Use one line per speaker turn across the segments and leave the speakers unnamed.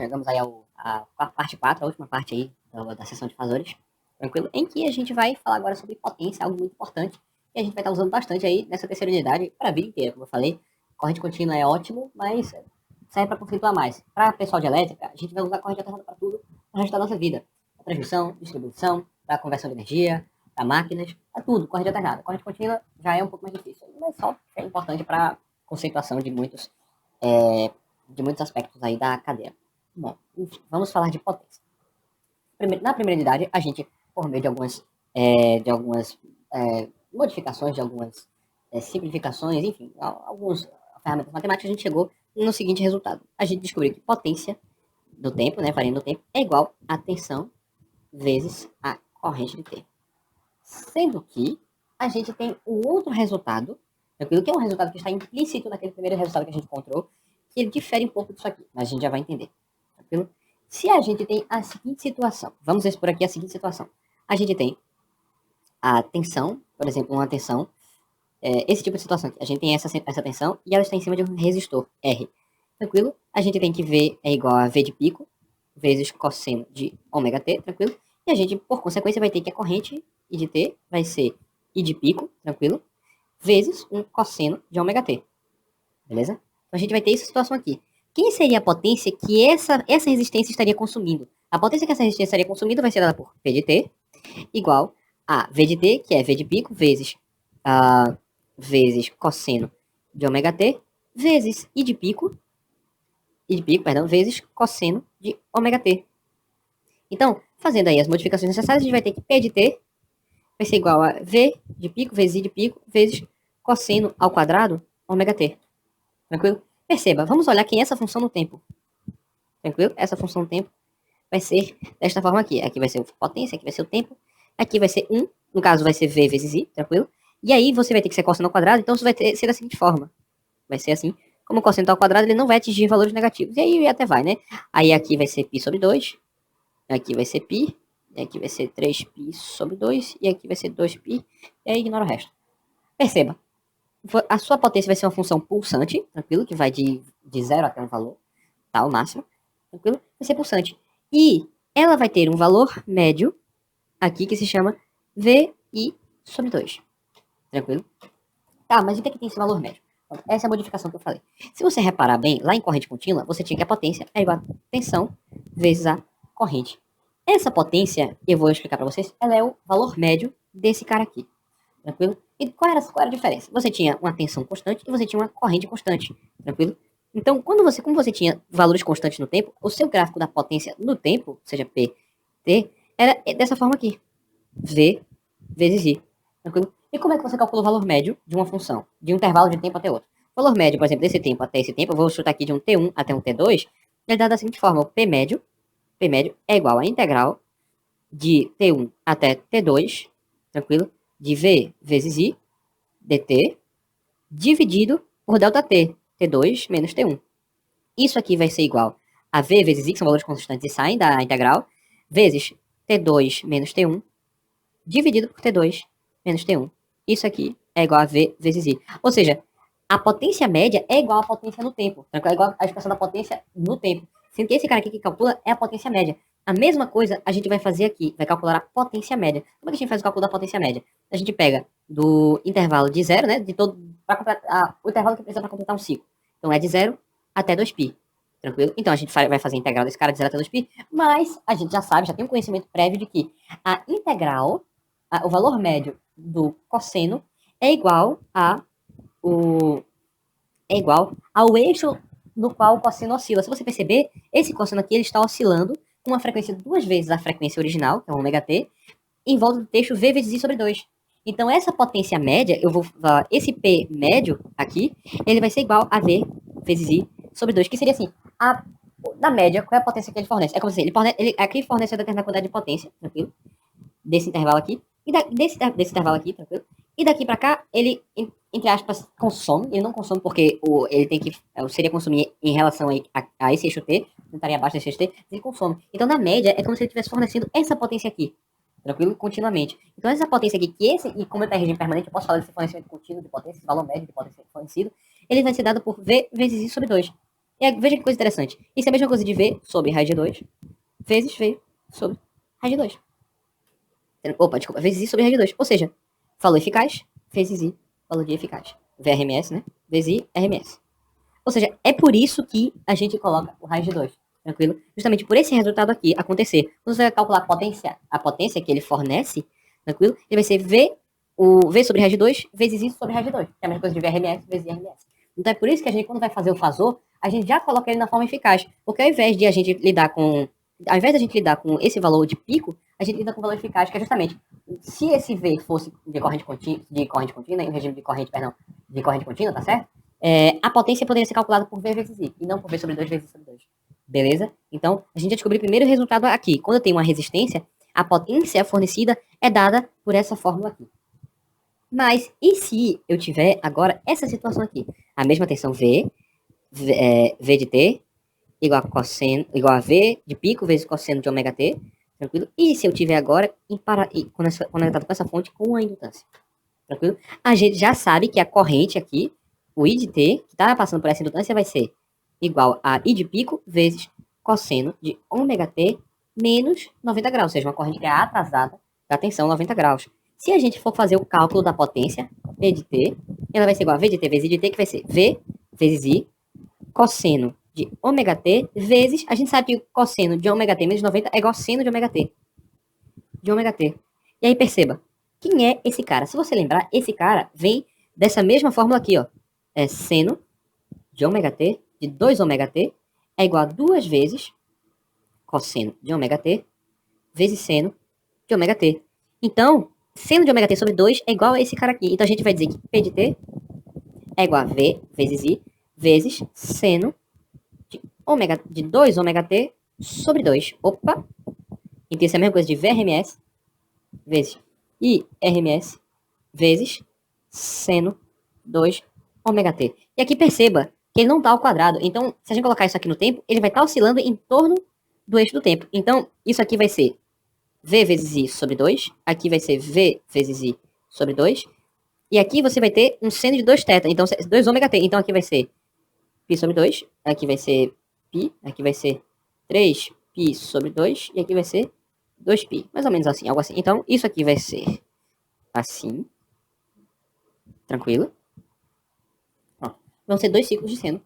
chegamos aí à parte 4, a última parte aí da sessão de fasores, tranquilo? Em que a gente vai falar agora sobre potência, algo muito importante, e a gente vai estar usando bastante aí nessa terceira unidade para a vida inteira, como eu falei. Corrente contínua é ótimo, mas serve para conceituar mais. Para pessoal de elétrica, a gente vai usar corrente alternada para tudo o resto da nossa vida. Pra transmissão, distribuição, para conversão de energia, para máquinas, para tudo, corrente alternada. Corrente contínua já é um pouco mais difícil, mas só é importante para conceituação de muitos aspectos aí da cadeia. Bom, vamos falar de potência. Na primeira unidade, a gente, por meio de algumas modificações, de algumas simplificações, enfim, algumas ferramentas matemáticas, a gente chegou no seguinte resultado. A gente descobriu que potência do tempo, né, variando do tempo, é igual a tensão vezes a corrente de T. Sendo que a gente tem um outro resultado, aquilo que é um resultado que está implícito naquele primeiro resultado que a gente encontrou, que ele difere um pouco disso aqui, mas a gente já vai entender. Tranquilo? Se a gente tem a seguinte situação, vamos expor aqui a seguinte situação. A gente tem a tensão, por exemplo, uma tensão, esse tipo de situação aqui. A gente tem essa tensão e ela está em cima de um resistor, R. Tranquilo? A gente tem que V é igual a V de pico, vezes cosseno de ômega T, tranquilo? E a gente, por consequência, vai ter que a corrente I de T vai ser I de pico, tranquilo? Vezes um cosseno de ômega T. Beleza? Então a gente vai ter essa situação aqui. Quem seria a potência que essa resistência estaria consumindo? A potência que essa resistência estaria consumindo vai ser dada por P de T igual a V de T, que é V de pico, vezes cosseno de ômega T, vezes I de pico, vezes cosseno de ômega T. Então, fazendo aí as modificações necessárias, a gente vai ter que P de T vai ser igual a V de pico vezes I de pico, vezes cosseno ao quadrado ômega T. Tranquilo? Perceba, vamos olhar quem é essa função no tempo. Tranquilo? Essa função no tempo vai ser desta forma aqui. Aqui vai ser a potência, aqui vai ser o tempo. Aqui vai ser 1, no caso vai ser V vezes I, tranquilo? E aí você vai ter que ser cosseno ao quadrado, então isso vai ser da seguinte forma. Vai ser assim, como o cosseno ao quadrado, ele não vai atingir valores negativos. E aí até vai, né? Aí aqui vai ser π sobre 2, aqui vai ser π, e aqui vai ser 3π sobre 2, e aqui vai ser 2π, e aí ignora o resto. Perceba, a sua potência vai ser uma função pulsante, tranquilo? Que vai de 0 até um valor, tá? O máximo, tranquilo? Vai ser pulsante. E ela vai ter um valor médio, aqui, que se chama VI sobre 2. Tranquilo? Tá, mas o que é que tem esse valor médio? Essa é a modificação que eu falei. Se você reparar bem, lá em corrente contínua, você tinha que a potência é igual a tensão vezes a corrente. Essa potência, eu vou explicar para vocês, ela é o valor médio desse cara aqui. Tranquilo? E qual era a diferença? Você tinha uma tensão constante e você tinha uma corrente constante. Tranquilo? Então, como você tinha valores constantes no tempo, o seu gráfico da potência no tempo, seja P, T, era dessa forma aqui. V vezes I. Tranquilo? E como é que você calcula o valor médio de uma função, de um intervalo de tempo até outro? O valor médio, por exemplo, desse tempo até esse tempo, eu vou chutar aqui de um T1 até um T2, ele dá da seguinte forma, o P médio é igual a integral de T1 até T2, tranquilo? De V vezes I, dt, dividido por ΔT, T2 menos T1. Isso aqui vai ser igual a V vezes I, que são valores constantes e saem da integral, vezes T2 menos T1, dividido por T2 menos T1. Isso aqui é igual a V vezes I. Ou seja, a potência média é igual à potência no tempo. É igual a expressão da potência no tempo. Sendo que esse cara aqui que calcula é a potência média. A mesma coisa a gente vai fazer aqui. Vai calcular a potência média. Como é que a gente faz o cálculo da potência média? A gente pega do intervalo de 0, né? O intervalo que precisa para completar um ciclo. Então é de 0 até 2π. Tranquilo? Então a gente vai fazer a integral desse cara de 0 até 2π. Mas a gente já sabe, já tem um conhecimento prévio de que a integral, o valor médio do cosseno é igual ao eixo no qual o cosseno oscila. Se você perceber, esse cosseno aqui ele está oscilando com uma frequência duas vezes a frequência original, que é o ômega t, em volta do eixo V vezes I sobre 2. Então essa potência média, esse P médio aqui, ele vai ser igual a V vezes I sobre 2, que seria assim, na média, qual é a potência que ele fornece? É como se ele aqui fornece uma determinada quantidade de potência, tranquilo? Desse intervalo aqui, e desse intervalo aqui, tranquilo? E daqui para cá, ele, entre aspas, consome. Ele não consome porque ele tem que... seria consumir em relação a esse eixo T, não estaria abaixo desse eixo T, ele consome. Então, na média, é como se ele estivesse fornecendo essa potência aqui, tranquilo? Continuamente. Então, essa potência aqui, e como ele está em regime permanente, eu posso falar desse fornecimento contínuo de potência, esse valor médio de potência fornecido, ele vai ser dado por V vezes I sobre 2. Veja que coisa interessante. Isso é a mesma coisa de V sobre raiz de 2 vezes V sobre raiz de 2. Opa, desculpa, vezes I sobre raiz de 2. Ou seja, valor eficaz vezes I, valor de eficaz. VRMS, né? Vezes I, RMS. Ou seja, é por isso que a gente coloca o raiz de 2. Tranquilo? Justamente por esse resultado aqui acontecer. Quando você vai calcular a potência que ele fornece, tranquilo? Ele vai ser V sobre raiz de 2 vezes I sobre raiz de 2. Que é a mesma coisa de VRMS vezes IRMS. Então é por isso que a gente, quando vai fazer o fasor, a gente já coloca ele na forma eficaz. Porque ao invés de a gente lidar com. Ao invés de a gente lidar com esse valor de pico, a gente lida com o valor eficaz, que é justamente se esse V fosse de corrente contínua, em regime de corrente contínua, tá certo? A potência poderia ser calculada por V vezes I, e não por V sobre 2 vezes I sobre 2. Beleza? Então, a gente já descobriu o primeiro resultado aqui. Quando eu tenho uma resistência, a potência fornecida é dada por essa fórmula aqui. Mas, e se eu tiver agora essa situação aqui? A mesma tensão V de T, igual a V de pico vezes cosseno de ômega T, tranquilo? E se eu tiver agora conectado com essa fonte com a indutância, tranquilo? A gente já sabe que a corrente aqui, o I de T, que está passando por essa indutância, vai ser igual a I de pico vezes cosseno de ômega T menos 90 graus, ou seja, uma corrente que é atrasada da tensão 90 graus. Se a gente for fazer o cálculo da potência, E de T, ela vai ser igual a V de T vezes I de T, que vai ser V vezes I, cosseno de ômega T, vezes, a gente sabe que o cosseno de ômega T menos 90 é igual a seno de ômega T. E aí perceba, quem é esse cara? Se você lembrar, esse cara vem dessa mesma fórmula aqui, ó. É seno de ômega T, de 2 ômega T, é igual a 2 vezes cosseno de ômega T, vezes seno de ômega T. Então, seno de ômega T sobre 2 é igual a esse cara aqui. Então a gente vai dizer que P de T é igual a V vezes I, vezes seno de 2 ômega T sobre 2. Opa! Então isso é a mesma coisa de VRMS vezes IRMS vezes seno 2 ômega T. E aqui perceba que ele não está ao quadrado. Então, se a gente colocar isso aqui no tempo, ele vai estar oscilando em torno do eixo do tempo. Então, isso aqui vai ser V vezes I sobre 2. Aqui vai ser V vezes I sobre 2. E aqui você vai ter um seno de 2 θ. Então, 2 ômega T. Então, aqui vai ser π sobre 2. Aqui vai ser π. Aqui vai ser 3π sobre 2. E aqui vai ser 2π. Mais ou menos assim, algo assim. Então, isso aqui vai ser assim. Tranquilo? Ó, vão ser 2 ciclos de seno.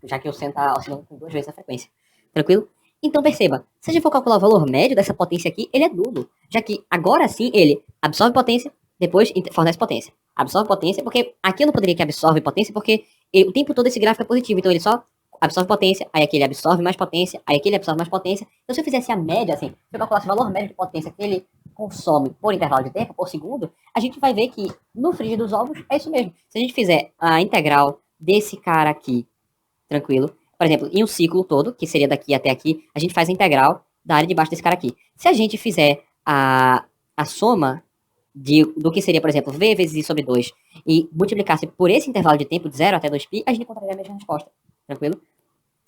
Já que o seno está oscilando com 2 vezes a frequência. Tranquilo? Então perceba, se a gente for calcular o valor médio dessa potência aqui, ele é nulo. Já que agora sim ele absorve potência, depois fornece potência. Absorve potência, porque aqui eu não poderia que absorve potência, porque o tempo todo esse gráfico é positivo. Então ele só absorve potência, aí aqui ele absorve mais potência, aí aqui ele absorve mais potência. Então se eu fizesse a média, assim, se eu calculasse o valor médio de potência que ele consome por intervalo de tempo, por segundo, a gente vai ver que no frigir dos ovos é isso mesmo. Se a gente fizer a integral desse cara aqui, tranquilo, por exemplo, em um ciclo todo, que seria daqui até aqui, a gente faz a integral da área de baixo desse cara aqui. Se a gente fizer a soma do que seria, por exemplo, V vezes I sobre 2 e multiplicasse por esse intervalo de tempo de 0 até 2π, a gente encontraria a mesma resposta. Tranquilo?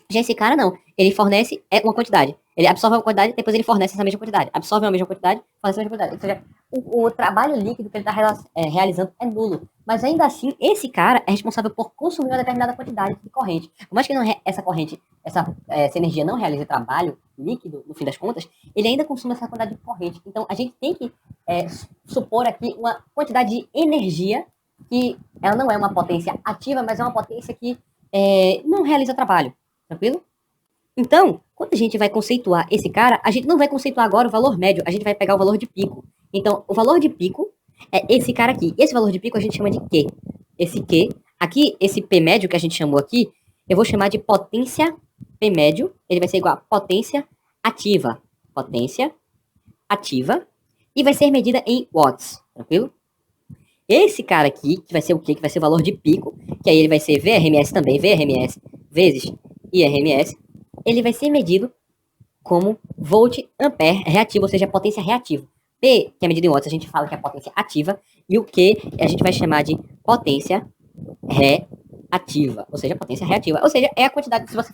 Já esse cara não. Ele fornece uma quantidade. Ele absorve uma quantidade, depois ele fornece essa mesma quantidade. Absorve a mesma quantidade, fornece a mesma quantidade. Ou seja, o trabalho líquido que ele está realizando é nulo. Mas ainda assim, esse cara é responsável por consumir uma determinada quantidade de corrente. Por mais que essa energia não realize trabalho líquido, no fim das contas, ele ainda consome essa quantidade de corrente. Então, a gente tem que supor aqui uma quantidade de energia que ela não é uma potência ativa, mas é uma potência que não realiza trabalho. Tranquilo? Então, quando a gente vai conceituar esse cara, a gente não vai conceituar agora o valor médio, a gente vai pegar o valor de pico. Então, o valor de pico é esse cara aqui. Esse valor de pico a gente chama de Q. Esse Q, aqui, esse P médio que a gente chamou aqui, eu vou chamar de potência P médio. Ele vai ser igual a potência ativa. Potência ativa. E vai ser medida em watts. Tranquilo? Esse cara aqui, que vai ser o quê? Que vai ser o valor de pico, que aí ele vai ser VRMS também, VRMS vezes IRMS, ele vai ser medido como volt ampere reativo, ou seja, potência reativa. P, que é medido em watts, a gente fala que é a potência ativa, e o Q a gente vai chamar de potência reativa, ou seja, potência reativa. Ou seja, é a quantidade, se você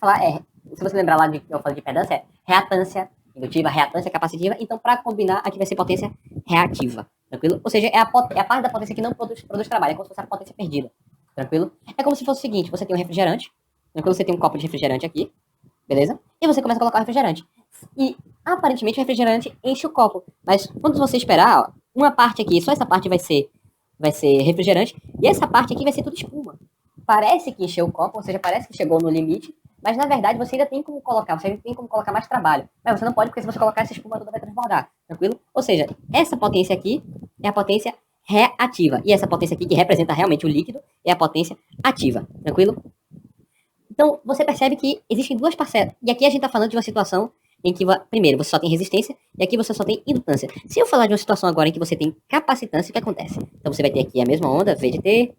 lembrar lá de que eu falei de impedância, é reatância indutiva, reatância capacitiva, então para combinar aqui vai ser potência reativa, tranquilo? Ou seja, é a parte da potência que não produz trabalho, é como se fosse a potência perdida, tranquilo? É como se fosse o seguinte, você tem um refrigerante, Tranquilo? Você tem um copo de refrigerante aqui, beleza? E você começa a colocar o refrigerante. E aparentemente o refrigerante enche o copo. Mas quando você esperar, ó, uma parte aqui, só essa parte vai ser refrigerante, e essa parte aqui vai ser tudo espuma. Parece que encheu o copo, ou seja, parece que chegou no limite, mas na verdade você ainda tem como colocar, você ainda tem como colocar mais trabalho. Mas você não pode, porque se você colocar essa espuma toda vai transbordar, tranquilo? Ou seja, essa potência aqui é a potência reativa. E essa potência aqui, que representa realmente o líquido, é a potência ativa, tranquilo? Então, você percebe que existem duas parcelas. E aqui a gente está falando de uma situação em que, primeiro, você só tem resistência, e aqui você só tem indutância. Se eu falar de uma situação agora em que você tem capacitância, o que acontece? Então, você vai ter aqui a mesma onda, V de T,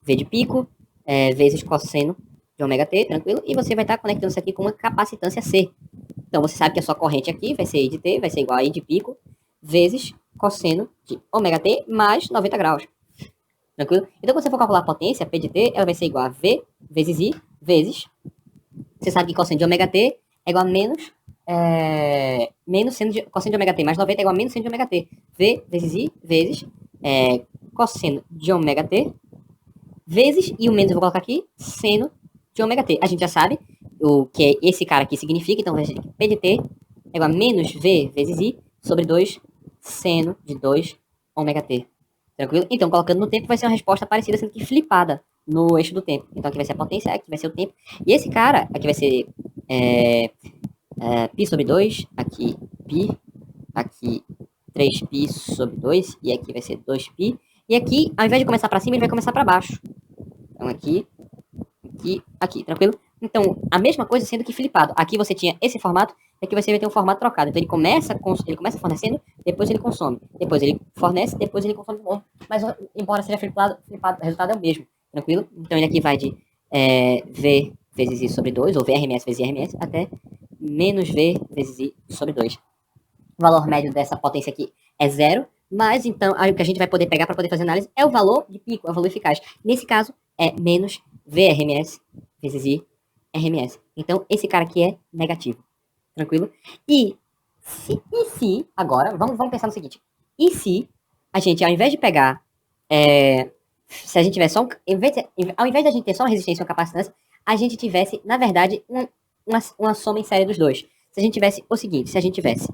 V de pico, vezes cosseno de ômega T, tranquilo? E você vai estar conectando isso aqui com uma capacitância C. Então, você sabe que a sua corrente aqui vai ser I de T, vai ser igual a I de pico, vezes cosseno de ômega T mais 90 graus. Tranquilo? Então, quando você for calcular a potência, P de T, ela vai ser igual a V vezes I vezes. Você sabe que cosseno de ômega T é igual a menos cosseno de ômega T mais 90 é igual a menos seno de ômega T. V vezes I vezes cosseno de ômega T vezes, e o menos eu vou colocar aqui, seno de ômega T. A gente já sabe o que esse cara aqui significa, então P de T é igual a menos V vezes I sobre 2 seno de 2 ômega T. Tranquilo? Então, colocando no tempo vai ser uma resposta parecida, sendo que flipada no eixo do tempo. Então, aqui vai ser a potência, aqui vai ser o tempo. E esse cara, aqui vai ser π sobre 2, aqui π, aqui 3π sobre 2, e aqui vai ser 2π. E aqui, ao invés de começar para cima, ele vai começar para baixo. Então, aqui, aqui, aqui, tranquilo? Então, a mesma coisa sendo que flipado. Aqui você tinha esse formato, e aqui você vai ter um formato trocado. Então, ele começa fornecendo, depois ele consome. Depois ele fornece, depois ele consome de novo. Mas, embora seja flipado, o resultado é o mesmo, tranquilo? Então, ele aqui vai de V vezes I sobre 2, ou VRMS vezes IRMS, até menos V vezes I sobre 2. O valor médio dessa potência aqui é zero, mas então o que a gente vai poder pegar para poder fazer análise é o valor de pico, é o valor eficaz. Nesse caso, é menos VRMS vezes IRMS. Então, esse cara aqui é negativo. Tranquilo? E se agora, vamos pensar no seguinte. E se a gente, ao invés de pegar, se a gente tiver só ao invés de a gente ter só uma resistência e uma capacitância, a gente tivesse, na verdade, uma soma em série dos dois. Se a gente tivesse o seguinte, se a gente tivesse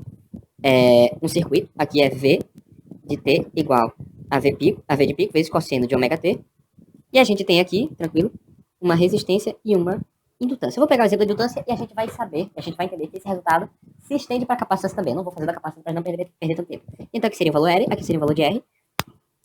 um circuito, aqui é V de T igual a V de pico vezes cosseno de ômega T, e a gente tem aqui, tranquilo, uma resistência e uma indutância. Eu vou pegar o exemplo da indutância e a gente vai saber, a gente vai entender que esse resultado se estende para a capacitância também. Eu não vou fazer da capacitância para não perder tanto tempo. Então aqui seria o valor L, aqui seria o valor de R,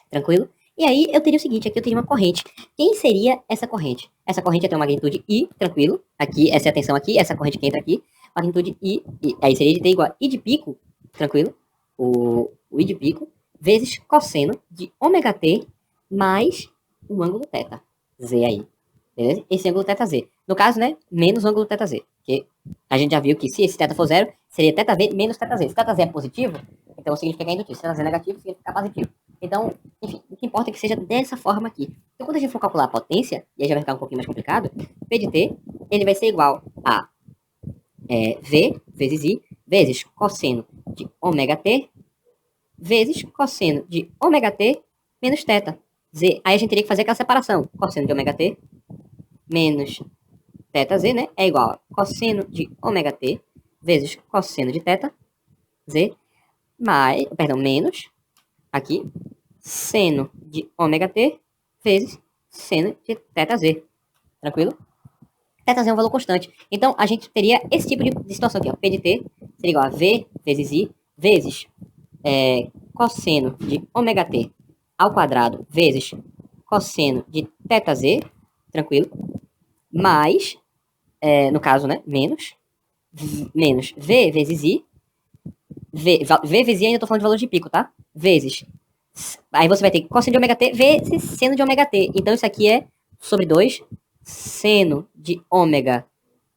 tranquilo? E aí eu teria o seguinte, aqui eu teria uma corrente. Quem seria essa corrente? Essa corrente tem uma magnitude I, tranquilo. Aqui, essa é a tensão aqui, essa corrente que entra aqui, magnitude I, aí seria de T igual a I de pico, tranquilo? O I de pico, vezes cosseno de ômega T mais o ângulo θ, Z aí, beleza? Esse ângulo θz. No caso, né, menos o ângulo θz, porque a gente já viu que se esse θ for zero, seria θv menos θz. Se θz é positivo, então significa que é indutivo. Se θz é negativo, significa positivo. Então, enfim, o que importa é que seja dessa forma aqui. Então, quando a gente for calcular a potência, e aí já vai ficar um pouquinho mais complicado, P de T, ele vai ser igual a V vezes I, vezes cosseno de ômega T, vezes cosseno de ômega T menos θ. Z. Aí a gente teria que fazer aquela separação. Cosseno de ômega T menos θz, né? É igual a cosseno de ômega T vezes cosseno de θ, Z, menos, aqui, seno de ômega T vezes seno de θz. Tranquilo? θz é um valor constante. Então, a gente teria esse tipo de situação aqui, ó. P de T seria igual a V vezes I vezes cosseno de ômega T ao quadrado vezes cosseno de θz, tranquilo? Mais, no caso, né, menos V vezes I, V vezes I ainda estou falando de valor de pico, tá? Vezes, aí você vai ter cosseno de ômega T vezes seno de ômega T. Então isso aqui é sobre 2 seno de ômega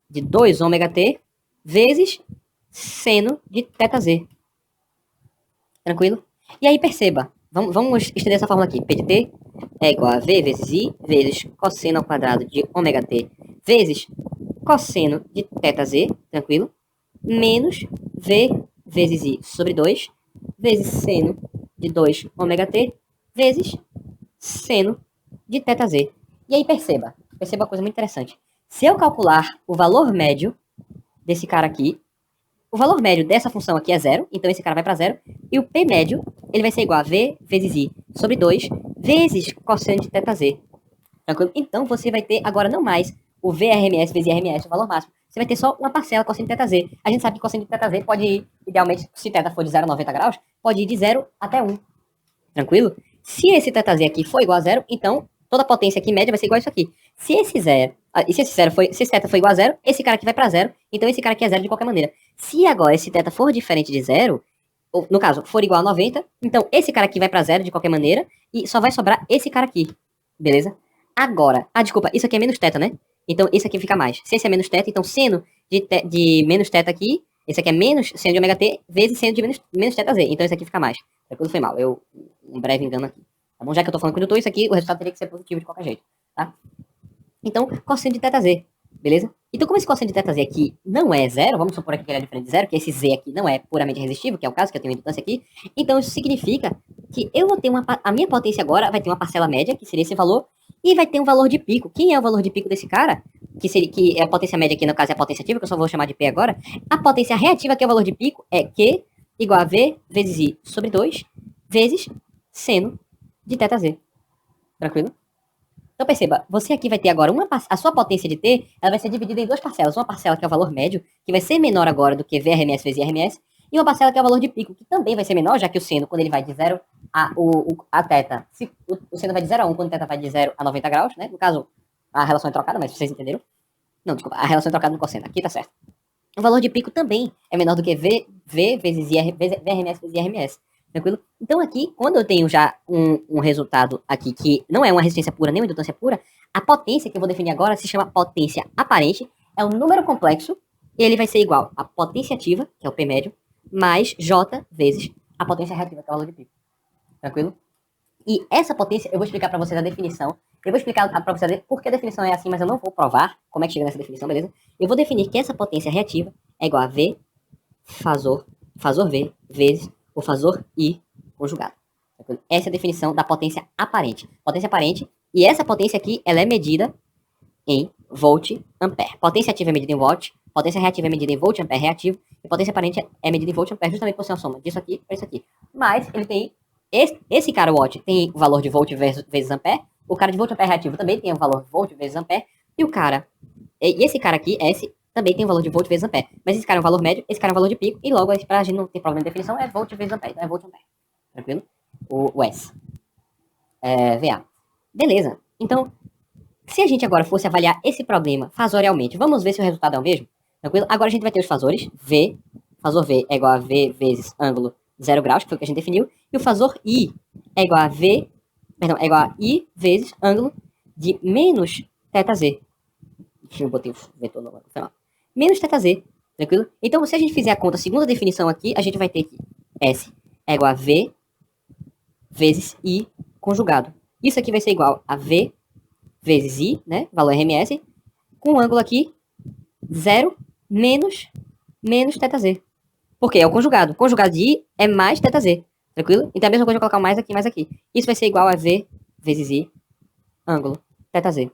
de 2 ômega T vezes seno de θz. Tranquilo? E aí perceba, vamos estender essa fórmula aqui. P de T é igual a V vezes I vezes cosseno ao quadrado de ômega T vezes cosseno de θz, tranquilo? Menos V vezes I sobre 2 vezes seno de 2 ômega T vezes seno de θz. E aí perceba uma coisa muito interessante. Se eu calcular o valor médio desse cara aqui, o valor médio dessa função aqui é zero, então esse cara vai para zero, e o P médio, ele vai ser igual a V vezes I sobre 2 vezes cosseno de θz. Tranquilo? Então você vai ter agora não mais o VRMS vezes IRMS, o valor máximo. Você vai ter só uma parcela cosseno de θz. A gente sabe que cosseno de θz pode ir, idealmente, se θ for de 0 a 90 graus, pode ir de 0 até 1. Tranquilo? Se esse θz aqui for igual a zero, então toda a potência aqui média vai ser igual a isso aqui. Se esse zero, se esse θ for igual a zero, esse cara aqui vai para zero, então esse cara aqui é zero de qualquer maneira. Se agora esse θ for diferente de zero, ou no caso, for igual a 90, então esse cara aqui vai para zero de qualquer maneira, e só vai sobrar esse cara aqui. Beleza? Agora, desculpa, isso aqui é menos θ, né? Então esse aqui fica mais. Se esse é menos θ, então seno de menos θ aqui, esse aqui é menos seno de ômega t vezes seno de menos θz. Então esse aqui fica mais. Tranquilo, foi mal. Um breve engano aqui. Tá bom? Já que eu tô falando com o indutor, isso aqui, o resultado teria que ser positivo de qualquer jeito, tá? Então, cosseno de θz, beleza? Então, como esse cosseno de θz aqui não é zero, vamos supor aqui que ele é diferente de zero, que esse z aqui não é puramente resistível, que é o caso, que eu tenho uma indutância aqui, então isso significa que eu vou ter a minha potência agora vai ter uma parcela média, que seria esse valor, e vai ter um valor de pico. Quem é o valor de pico desse cara? Que é a potência média aqui, no caso, é a potência ativa, que eu só vou chamar de P agora. A potência reativa, que é o valor de pico, é Q igual a V vezes I sobre 2 vezes seno de θz. Tranquilo? Então perceba, você aqui vai ter agora a sua potência de T, ela vai ser dividida em duas parcelas. Uma parcela que é o valor médio, que vai ser menor agora do que VRMS vezes IRMS, e uma parcela que é o valor de pico, que também vai ser menor, já que o seno, quando ele vai de 0 a θ, o seno vai de 0 a 1, quando o θ vai de 0 a 90 graus, né? No caso, a relação é trocada, mas vocês entenderam. Não, desculpa, a relação é trocada no cosseno, aqui tá certo. O valor de pico também é menor do que V vezes VRMS vezes IRMS. Tranquilo? Então aqui, quando eu tenho já um resultado aqui que não é uma resistência pura nem uma indutância pura, a potência que eu vou definir agora se chama potência aparente, é um número complexo, e ele vai ser igual a potência ativa, que é o P médio, mais J vezes a potência reativa, que é o valor de pico. Tranquilo? E essa potência, eu vou explicar para vocês a definição. Eu vou explicar para vocês por que a definição é assim, mas eu não vou provar como é que chega nessa definição, beleza? Eu vou definir que essa potência reativa é igual a V fasor V vezes o fasor I conjugado. Essa é a definição da potência aparente. Potência aparente, e essa potência aqui, ela é medida em volt ampere. Potência ativa é medida em watt, potência reativa é medida em volt ampere reativo, e potência aparente é medida em volt ampere, justamente por ser uma soma disso aqui para isso aqui. Mas ele tem, esse cara watt tem o valor de volt vezes ampere, o cara de volt ampere reativo também tem o valor de volt vezes ampere, e esse cara aqui, S, também tem o valor de volt vezes ampere. Mas esse cara é um valor médio, esse cara é um valor de pico, e logo, pra gente não ter problema de definição, é volt vezes ampere, então é volt ampere. Tranquilo? O S. VA. Beleza. Então, se a gente agora fosse avaliar esse problema fasorialmente, vamos ver se o resultado é o mesmo? Tranquilo? Agora a gente vai ter os fasores. Fasor V é igual a V vezes ângulo 0 graus, que foi o que a gente definiu. E o fasor I é igual a é igual a I vezes ângulo de menos θz. Eu botei o vetor no final. Menos θz. Tranquilo? Então, se a gente fizer a conta, segundo a definição aqui, a gente vai ter que S é igual a V vezes I conjugado. Isso aqui vai ser igual a V vezes I, né? Valor RMS, com um ângulo aqui 0 menos θz. Por quê? É o conjugado. Conjugado de I é mais θz. Tranquilo? Então é a mesma coisa eu colocar um mais aqui. Isso vai ser igual a V vezes I, ângulo θz.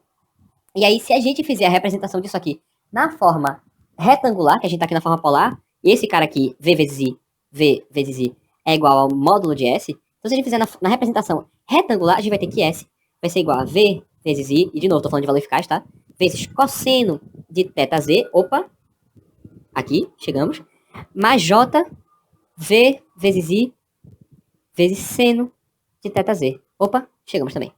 E aí, se a gente fizer a representação disso aqui na forma retangular, que a gente tá aqui na forma polar, e esse cara aqui, V vezes I, é igual ao módulo de S, então se a gente fizer na representação retangular, a gente vai ter que S vai ser igual a V vezes I, e de novo, tô falando de valor eficaz, tá? Vezes cosseno de θz, opa, aqui, chegamos, mais J, V vezes I, vezes seno de θz. Opa, chegamos também.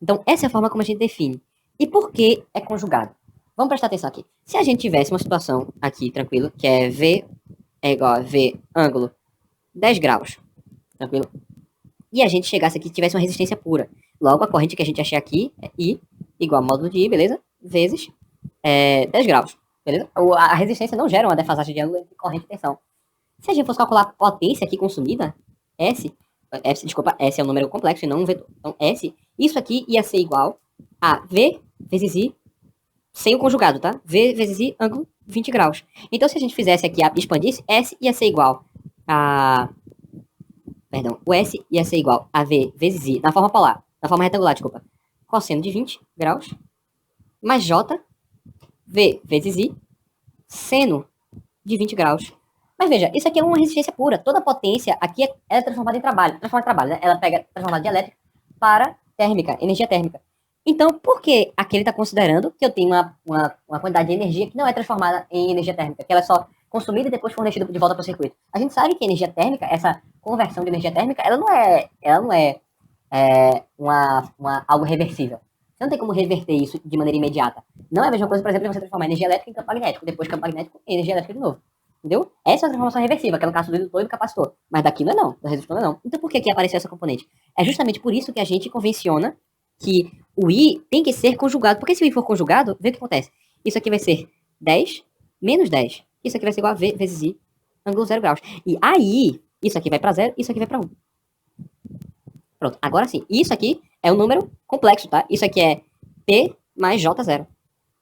Então, essa é a forma como a gente define. E por que é conjugado? Vamos prestar atenção aqui. Se a gente tivesse uma situação aqui, tranquilo, que é V é igual a V ângulo 10 graus, tranquilo? E a gente chegasse aqui e tivesse uma resistência pura. Logo, a corrente que a gente achei aqui é I igual a módulo de I, beleza? Vezes 10 graus, beleza? A resistência não gera uma defasagem de ângulo entre corrente e tensão. Se a gente fosse calcular a potência aqui consumida, S é um número complexo e não um vetor. Então, S, isso aqui ia ser igual a V vezes I sem o conjugado, tá? V vezes I, ângulo 20 graus. Então, se a gente fizesse aqui, expandisse, S ia ser igual a... Perdão, o S ia ser igual a V vezes I, na forma polar, na forma retangular, desculpa. Cosseno de 20 graus, mais J V vezes I, seno de 20 graus. Mas veja, isso aqui é uma resistência pura. Toda potência aqui é transformada em trabalho. Transformada em trabalho, né? Ela pega transformada de elétrica para térmica, energia térmica. Então, por que aqui ele está considerando que eu tenho uma quantidade de energia que não é transformada em energia térmica, que ela é só consumida e depois fornecida de volta para o circuito? A gente sabe que a energia térmica, essa conversão de energia térmica, ela não é algo reversível. Você não tem como reverter isso de maneira imediata. Não é a mesma coisa, por exemplo, de você transformar energia elétrica em campo magnético, depois campo magnético em energia elétrica de novo. Entendeu? Essa é a transformação reversível, que é no caso do indutor e do capacitor. Mas daqui não é não, do resistor não é não. Então por que aqui apareceu essa componente? É justamente por isso que a gente convenciona que o I tem que ser conjugado. Porque se o I for conjugado, vê o que acontece. Isso aqui vai ser 10 menos 10. Isso aqui vai ser igual a V vezes I, ângulo 0 graus. E aí, isso aqui vai para 0, isso aqui vai para 1. Pronto, agora sim. Isso aqui é um número complexo, tá? Isso aqui é P mais J0.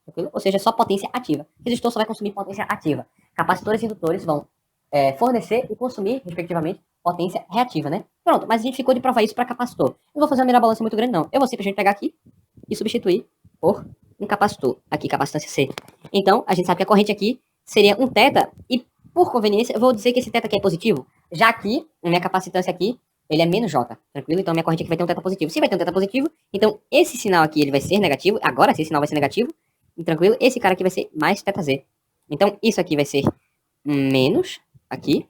Tranquilo? Ou seja, é só potência ativa. Resistor só vai consumir potência ativa. Capacitores e indutores vão fornecer e consumir, respectivamente, potência reativa, né? Pronto, mas a gente ficou de provar isso para capacitor. Não vou fazer uma mirabolância muito grande, não. Eu vou simplesmente pegar aqui e substituir por um capacitor. Aqui, capacitância C. Então, a gente sabe que a corrente aqui seria um θ, e por conveniência, eu vou dizer que esse θ aqui é positivo, já que a minha capacitância aqui, ele é menos J, tranquilo? Então, a minha corrente aqui vai ter um θ positivo. Se vai ter um θ positivo, então esse sinal aqui ele vai ser negativo. Agora, esse sinal vai ser negativo, e tranquilo? Esse cara aqui vai ser mais θz. Então, isso aqui vai ser menos, aqui,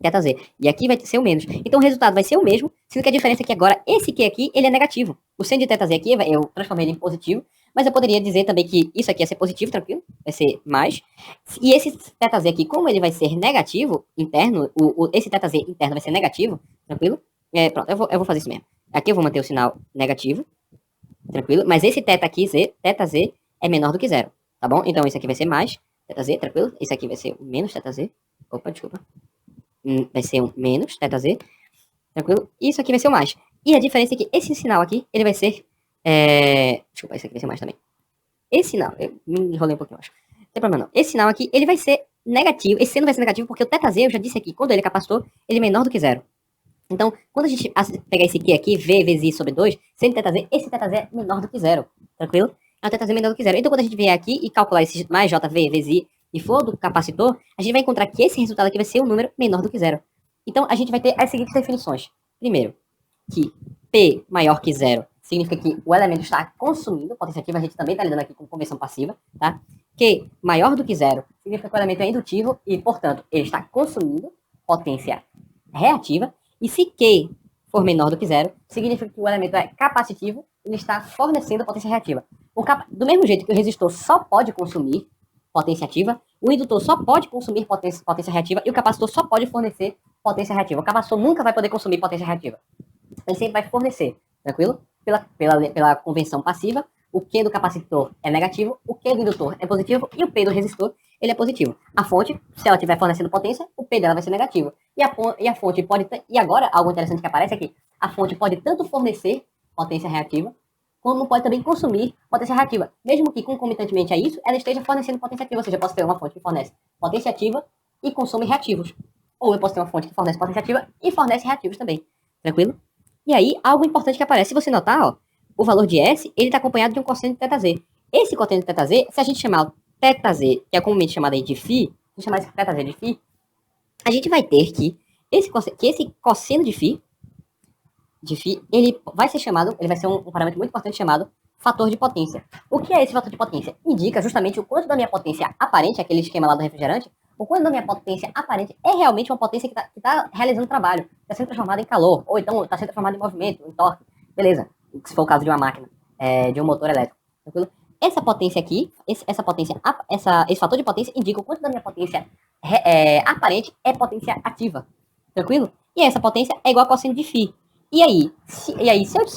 θz. E aqui vai ser o menos. Então, o resultado vai ser o mesmo, sendo que a diferença é que agora, esse Q aqui, ele é negativo. O seno de θz aqui, eu transformei ele em positivo, mas eu poderia dizer também que isso aqui ia ser positivo, tranquilo? Vai ser mais. E esse θz aqui, como ele vai ser negativo, interno, esse θz interno vai ser negativo, tranquilo? Pronto, eu vou fazer isso mesmo. Aqui eu vou manter o sinal negativo, tranquilo? Mas esse θ aqui, θz, é menor do que zero, tá bom? Então, isso aqui vai ser mais θz, tranquilo? Isso aqui vai ser menos θz. Opa, desculpa. Vai ser um menos θz, tranquilo? Isso aqui vai ser o mais. E a diferença é que esse sinal aqui, ele vai ser... Desculpa, esse aqui vai ser mais também. Esse sinal, eu me enrolei um pouquinho, acho. Não tem problema não. Esse sinal aqui, ele vai ser negativo. Esse seno vai ser negativo porque o θz, eu já disse aqui, quando ele é capacitor, ele é menor do que zero. Então, quando a gente pegar esse Q aqui, V vezes I sobre 2, sendo θz, esse θz é menor do que zero, tranquilo? É um θz menor do que zero. Então, quando a gente vier aqui e calcular esse mais JV vezes I e for do capacitor, a gente vai encontrar que esse resultado aqui vai ser um número menor do que zero. Então, a gente vai ter as seguintes definições. Primeiro, que P maior que zero significa que o elemento está consumindo potência ativa, a gente também está lidando aqui com conversão passiva, tá? Q maior do que zero significa que o elemento é indutivo e, portanto, ele está consumindo potência reativa. E se Q for menor do que zero, significa que o elemento é capacitivo e ele está fornecendo potência reativa. Do mesmo jeito que o resistor só pode consumir potência ativa, o indutor só pode consumir potência reativa e o capacitor só pode fornecer potência reativa. O capacitor nunca vai poder consumir potência reativa. Ele sempre vai fornecer, tranquilo? Pela convenção passiva, o Q do capacitor é negativo, o Q do indutor é positivo e o P do resistor ele é positivo. A fonte, se ela estiver fornecendo potência, o P dela vai ser negativo. E a fonte pode... E agora, algo interessante que aparece aqui. A fonte pode tanto fornecer potência reativa, como pode também consumir potência reativa. Mesmo que, concomitantemente a isso, ela esteja fornecendo potência ativa. Ou seja, eu posso ter uma fonte que fornece potência ativa e consome reativos. Ou eu posso ter uma fonte que fornece potência ativa e fornece reativos também. Tranquilo? E aí, algo importante que aparece. Se você notar, ó, o valor de S, ele está acompanhado de um cosseno de θz. Esse cosseno de θz, se a gente chamar θz, que é comumente chamado aí de φ, se chamar esse θz de φ, a gente vai ter que esse cosseno de φ, ele vai ser chamado, ele vai ser um parâmetro muito importante chamado fator de potência. O que é esse fator de potência? Indica justamente o quanto da minha potência aparente, aquele esquema lá do refrigerante, o quanto da minha potência aparente é realmente uma potência que tá realizando trabalho, está sendo transformada em calor, ou então está sendo transformada em movimento, em torque, beleza, se for o caso de uma máquina, de um motor elétrico, tranquilo? Essa potência aqui, esse fator de potência indica o quanto da minha potência aparente é potência ativa, tranquilo? E essa potência é igual a cosseno de φ. E aí, se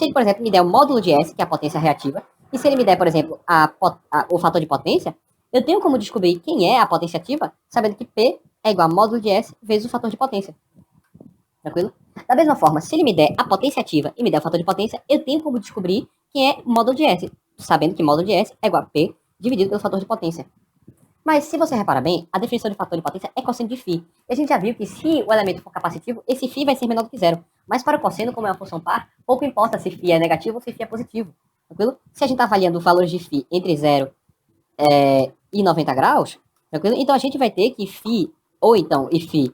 ele, por exemplo, me der o módulo de S, que é a potência reativa, e se ele me der, por exemplo, o fator de potência, eu tenho como descobrir quem é a potência ativa, sabendo que P é igual a módulo de S vezes o fator de potência. Tranquilo? Da mesma forma, se ele me der a potência ativa e me der o fator de potência, eu tenho como descobrir quem é o módulo de S, sabendo que módulo de S é igual a P dividido pelo fator de potência. Mas se você repara bem, a definição de fator de potência é cosseno de φ. E a gente já viu que se o elemento for capacitivo, esse φ vai ser menor do que zero. Mas para o cosseno, como é uma função par, pouco importa se φ é negativo ou se φ é positivo. Tranquilo? Se a gente está avaliando valores de φ entre 0 e 90 graus, tranquilo? Então a gente vai ter que φ, ou então φ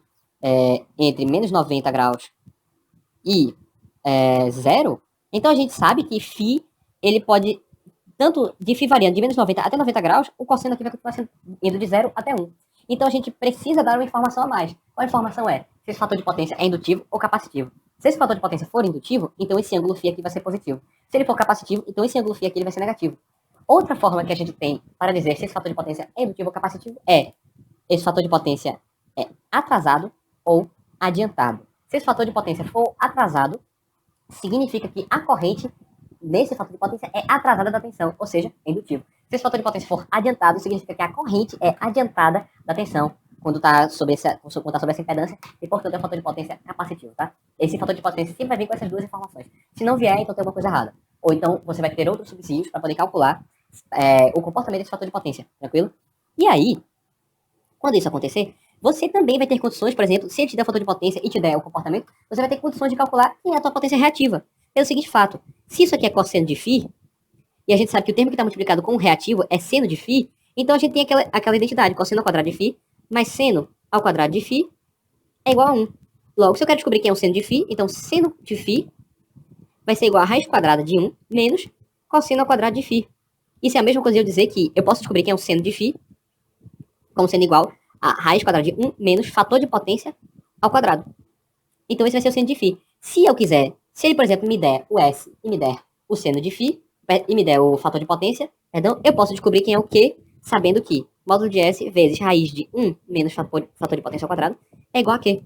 entre menos 90 graus e 0, então a gente sabe que φ, ele pode, tanto de φ variando de menos 90 até 90 graus, o cosseno aqui vai continuar sendo indo de 0 até 1. Então a gente precisa dar uma informação a mais. Qual a informação é? Se esse fator de potência é indutivo ou capacitivo. Se esse fator de potência for indutivo, então esse ângulo φ aqui vai ser positivo. Se ele for capacitivo, então esse ângulo φ aqui ele vai ser negativo. Outra forma que a gente tem para dizer se esse fator de potência é indutivo ou capacitivo é esse fator de potência é atrasado ou adiantado. Se esse fator de potência for atrasado, significa que a corrente desse fator de potência é atrasada da tensão, ou seja, é indutivo. Se esse fator de potência for adiantado, significa que a corrente é adiantada da tensão quando está sobre essa impedância, e portanto é um fator de potência capacitivo, tá? Esse fator de potência sempre vai vir com essas duas informações. Se não vier, então tem alguma coisa errada. Ou então você vai ter outros subsídios para poder calcular o comportamento desse fator de potência, tranquilo? E aí, quando isso acontecer, você também vai ter condições, por exemplo, se ele te der o fator de potência e te der o comportamento, você vai ter condições de calcular quem é a tua potência reativa. Pelo seguinte fato, se isso aqui é cosseno de φ, e a gente sabe que o termo que está multiplicado com o reativo é seno de φ, então a gente tem aquela identidade, cosseno ao quadrado de φ, mais seno ao quadrado de φ é igual a 1. Logo, se eu quero descobrir quem é o seno de φ, então seno de φ vai ser igual a raiz quadrada de 1 menos cosseno ao quadrado de φ. Isso é a mesma coisa de eu dizer que eu posso descobrir quem é o seno de φ como sendo igual a raiz quadrada de 1 menos fator de potência ao quadrado. Então esse vai ser o seno de φ. Se eu quiser, se ele, por exemplo, me der o S e me der o seno de φ, e me der o fator de potência, perdão, eu posso descobrir quem é o Q, sabendo que módulo de S vezes raiz de 1 menos fator de potência ao quadrado é igual a Q.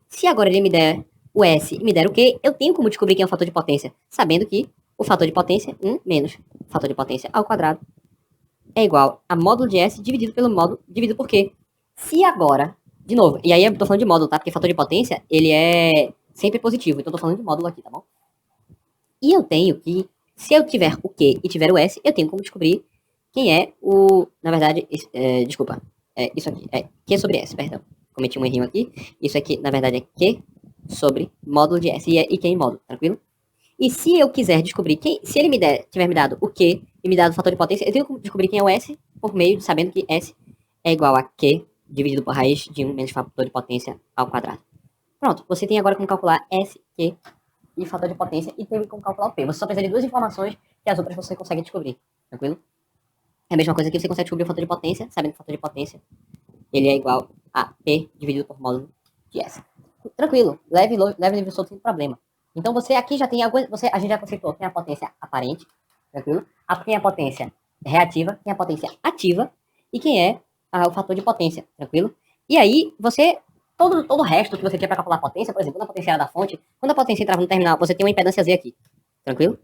Se agora ele me der o S e me der o Q, eu tenho como descobrir quem é o fator de potência, sabendo que o fator de potência, 1 menos fator de potência ao quadrado, é igual a módulo de S dividido pelo módulo, dividido por Q. Se agora, de novo, e aí eu tô falando de módulo, tá? Porque fator de potência, ele é sempre positivo, então eu tô falando de módulo aqui, tá bom? E eu tenho que, se eu tiver o Q e tiver o S, eu tenho como descobrir quem é o, na verdade, desculpa, isso aqui, é Q sobre S, perdão. Cometi um errinho aqui. Isso aqui, na verdade, é Q sobre módulo de S, e Q em módulo, tranquilo? E se eu quiser descobrir quem, se ele tiver me dado o Q e me dado o fator de potência, eu tenho como descobrir quem é o S por meio de sabendo que S é igual a Q dividido por raiz de 1 menos fator de potência ao quadrado. Pronto, você tem agora como calcular S, Q e fator de potência e tem como calcular o P. Você só precisa de duas informações que as outras você consegue descobrir, tranquilo? É a mesma coisa que você consegue descobrir o fator de potência, sabendo que o fator de potência ele é igual a P dividido por módulo de S. Tranquilo, leve livre solto sem problema. Então você aqui já tem algumas, a gente já conceitou quem é a potência aparente, tranquilo? Quem é a potência reativa, quem é a potência ativa e quem é o fator de potência, tranquilo? E aí você, todo o resto que você tinha para calcular a potência, por exemplo, quando a potência era da fonte, quando a potência entrava no terminal, você tem uma impedância Z aqui, tranquilo?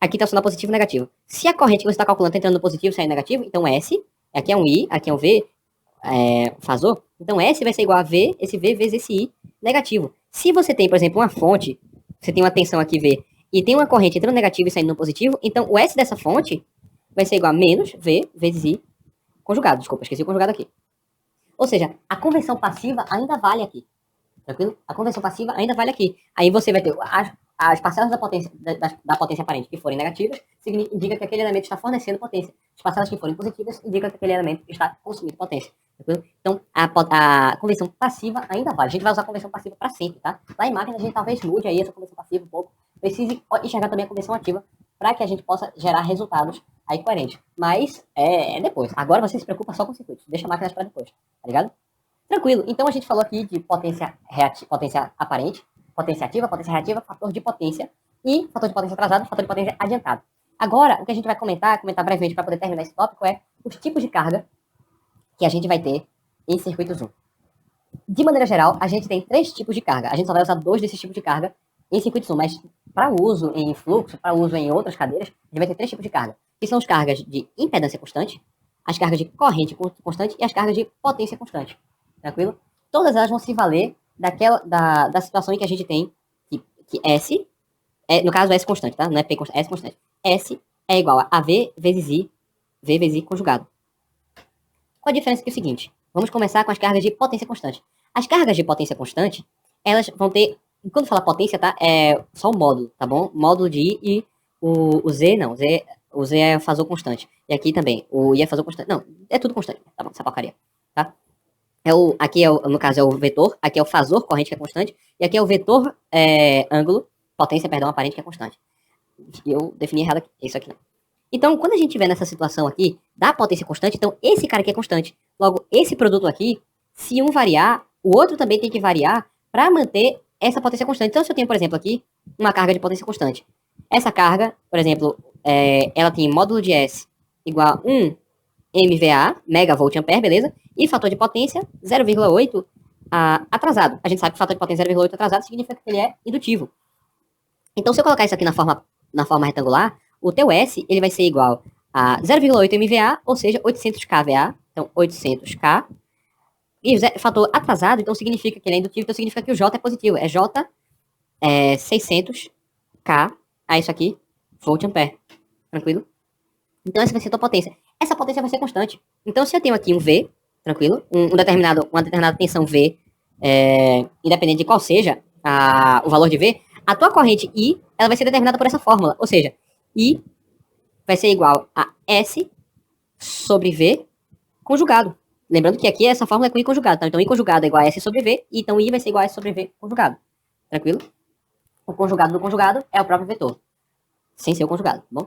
Aqui está o sinal positivo e negativo. Se a corrente que você está calculando está entrando no positivo e saindo negativo, então S, aqui é um I, aqui é um V, fasor, então S vai ser igual a V, esse V vezes esse I negativo. Se você tem, por exemplo, uma fonte, você tem uma tensão aqui V, e tem uma corrente entrando negativo e saindo no positivo, então o S dessa fonte vai ser igual a menos V vezes I conjugado. Desculpa, esqueci o conjugado aqui. Ou seja, a convenção passiva ainda vale aqui. Tranquilo? A convenção passiva ainda vale aqui. Aí você vai ter as parcelas da potência, da potência aparente que forem negativas, indica que aquele elemento está fornecendo potência. As parcelas que forem positivas, indica que aquele elemento está consumindo potência. Tranquilo? Então, a convenção passiva ainda vale. A gente vai usar a convenção passiva para sempre, tá? Lá em máquina, a gente talvez mude aí essa convenção passiva um pouco. Precise enxergar também a convenção ativa para que a gente possa gerar resultados aí coerentes. Mas depois. Agora você se preocupa só com circuitos. Deixa a máquina para depois, tá ligado? Tranquilo. Então a gente falou aqui de potência aparente, potência ativa, potência reativa, fator de potência e fator de potência atrasado, fator de potência adiantado. Agora, o que a gente vai comentar brevemente para poder terminar esse tópico é os tipos de carga que a gente vai ter em circuitos 1. De maneira geral, a gente tem 3 tipos de carga. A gente só vai usar 2 desses tipos de carga em circuitos 1, mas para uso em fluxo, para uso em outras cadeiras, a gente vai ter 3 tipos de carga, que são as cargas de impedância constante, as cargas de corrente constante e as cargas de potência constante. Tranquilo? Todas elas vão se valer da situação em que a gente tem que S, no caso S constante, tá? Não é P constante, S constante. S é igual a V vezes I conjugado. Qual a diferença aqui é o seguinte? Vamos começar com as cargas de potência constante. As cargas de potência constante, elas vão ter, quando fala potência, tá? É só o módulo, tá bom? Módulo de I e o Z, não. Z O Z é fasor constante. E aqui também, o I é fasor constante. Não, é tudo constante. Tá bom, essa porcaria. Tá? Aqui no caso, é o vetor. Aqui é o fasor corrente que é constante. E aqui é o vetor ângulo, potência, perdão, aparente que é constante. Eu defini errado aqui. É isso aqui não. Então, quando a gente tiver nessa situação aqui, da potência constante, então esse cara aqui é constante. Logo, esse produto aqui, se um variar, o outro também tem que variar para manter essa potência constante. Então, se eu tenho, por exemplo, aqui, uma carga de potência constante. Essa carga, por exemplo, ela tem módulo de S igual a 1 MVA, megavolt ampere, beleza? E fator de potência 0,8 atrasado. A gente sabe que o fator de potência 0,8 atrasado significa que ele é indutivo. Então, se eu colocar isso aqui na forma retangular, o teu S ele vai ser igual a 0,8 MVA, ou seja, 800 kVA. Então, 800K. E fator atrasado, então significa que ele é indutivo, então significa que o J é positivo. É J 600K a isso aqui, volt ampere. Tranquilo? Então, essa vai ser a tua potência. Essa potência vai ser constante. Então, se eu tenho aqui um V, tranquilo, uma determinada tensão V, independente de qual seja o valor de V, a tua corrente I, ela vai ser determinada por essa fórmula. Ou seja, I vai ser igual a S sobre V conjugado. Lembrando que aqui essa fórmula é com I conjugado, tá? Então I conjugado é igual a S sobre V, e então I vai ser igual a S sobre V conjugado. Tranquilo? O conjugado do conjugado é o próprio vetor, sem ser o conjugado, tá bom?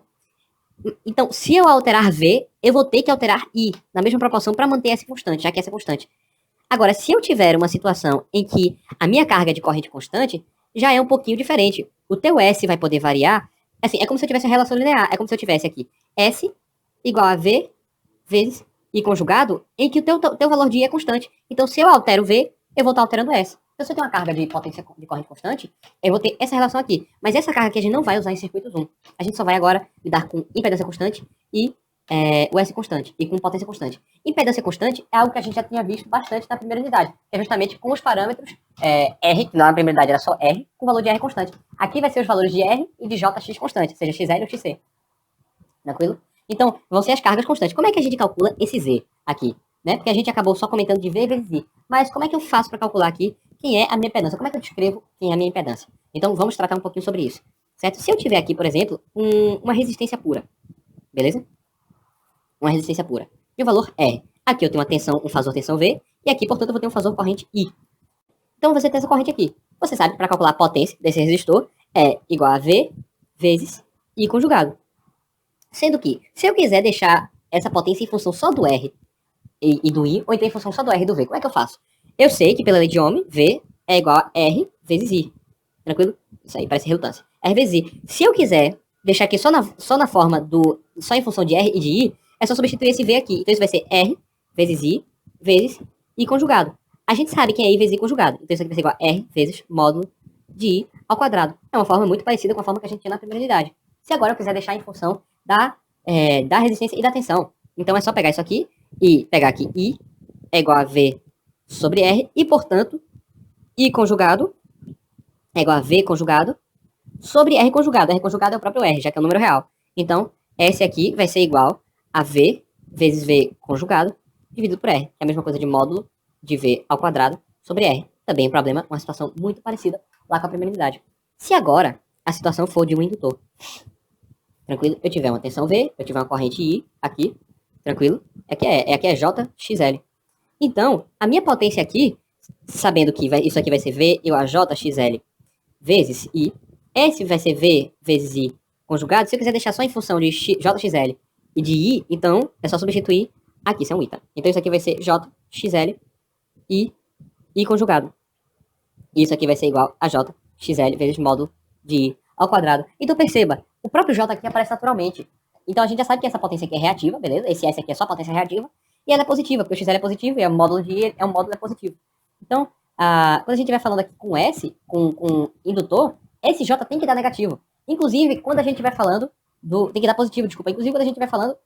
Então, se eu alterar V, eu vou ter que alterar I na mesma proporção para manter essa constante, já que essa é constante. Agora, se eu tiver uma situação em que a minha carga de corrente constante, já é um pouquinho diferente. O teu S vai poder variar. Assim, é como se eu tivesse uma relação linear. É como se eu tivesse aqui S igual a V vezes I conjugado, em que o teu valor de I é constante. Então, se eu altero V, eu vou estar alterando S. Então, se eu tenho uma carga de potência de corrente constante, eu vou ter essa relação aqui. Mas essa carga aqui a gente não vai usar em circuito zoom. A gente só vai agora lidar com impedância constante e o S constante, e com potência constante. Impedância constante é algo que a gente já tinha visto bastante na primeira unidade, que é justamente com os parâmetros R, que na primeira unidade era só R, com o valor de R constante. Aqui vai ser os valores de R e de JX constante, seja XL ou XC. Tranquilo? Então, vão ser as cargas constantes. Como é que a gente calcula esse Z aqui? Né? Porque a gente acabou só comentando de V vezes I. Mas como é que eu faço para calcular aqui quem é a minha impedância? Como é que eu descrevo quem é a minha impedância? Então, vamos tratar um pouquinho sobre isso. Certo? Se eu tiver aqui, por exemplo, uma resistência pura, beleza? Uma resistência pura, de valor R. Aqui eu tenho uma tensão, um fasor tensão V, e aqui, portanto, eu vou ter um fasor corrente I. Então, você tem essa corrente aqui. Você sabe que para calcular a potência desse resistor é igual a V vezes I conjugado. Sendo que, se eu quiser deixar essa potência em função só do R e do I, ou então em função só do R e do V, como é que eu faço? Eu sei que pela lei de Ohm, V é igual a R vezes I. Tranquilo? Isso aí parece relutância. R vezes I. Se eu quiser deixar aqui só na forma só em função de R e de I, é só substituir esse V aqui. Então isso vai ser R vezes I conjugado. A gente sabe que é I vezes I conjugado. Então isso aqui vai ser igual a R vezes módulo de I ao quadrado. É uma forma muito parecida com a forma que a gente tinha na primeira unidade. Se agora eu quiser deixar em função da resistência e da tensão, então é só pegar isso aqui e pegar aqui I é igual a V sobre R e, portanto, I conjugado é igual a V conjugado sobre R conjugado. R conjugado é o próprio R, já que é o número real. Então, S aqui vai ser igual a V vezes V conjugado dividido por R, que é a mesma coisa de módulo de V ao quadrado sobre R. Também um problema, uma situação muito parecida lá com a primeira unidade. Se agora a situação for de um indutor, tranquilo? Eu tiver uma tensão V, eu tiver uma corrente I aqui, tranquilo? Aqui é JXL. Então, a minha potência aqui, sabendo que isso aqui vai ser V igual a JXL vezes I, S vai ser V vezes I conjugado. Se eu quiser deixar só em função de JXL e de I, então é só substituir aqui, isso é um I, tá? Então isso aqui vai ser JXL e I conjugado. Isso aqui vai ser igual a JXL vezes módulo de I ao quadrado. Então perceba, o próprio J aqui aparece naturalmente. Então a gente já sabe que essa potência aqui é reativa, beleza? Esse S aqui é só potência reativa. E ela é positiva, porque o XL é positivo e o módulo de I é um módulo positivo. Então, quando a gente estiver falando aqui com S, com indutor, esse J tem que dar negativo. Inclusive, quando a gente estiver falando tem que dar positivo, desculpa. Inclusive, quando a gente estiver falando,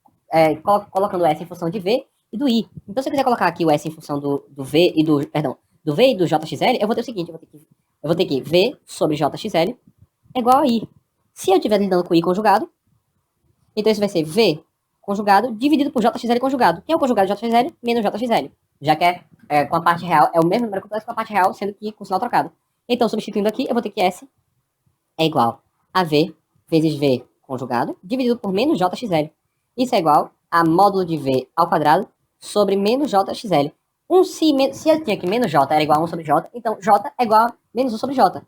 colocando o S em função de V e do I. Então, se eu quiser colocar aqui o S em função do V e do, perdão, do V e do JXL, eu vou ter o seguinte, eu vou ter que V sobre JXL é igual a I. Se eu estiver lidando com I conjugado, então isso vai ser V conjugado dividido por JXL conjugado. Que é o conjugado de JXL menos JXL. Já que com a parte real, é o mesmo número complexo com a parte real, sendo que com sinal trocado. Então, substituindo aqui, eu vou ter que S é igual a V vezes V conjugado dividido por menos jxl. Isso é igual a módulo de v ao quadrado sobre menos jxl. Se eu tinha que menos j era igual a 1 sobre j, então j é igual a menos 1 sobre j.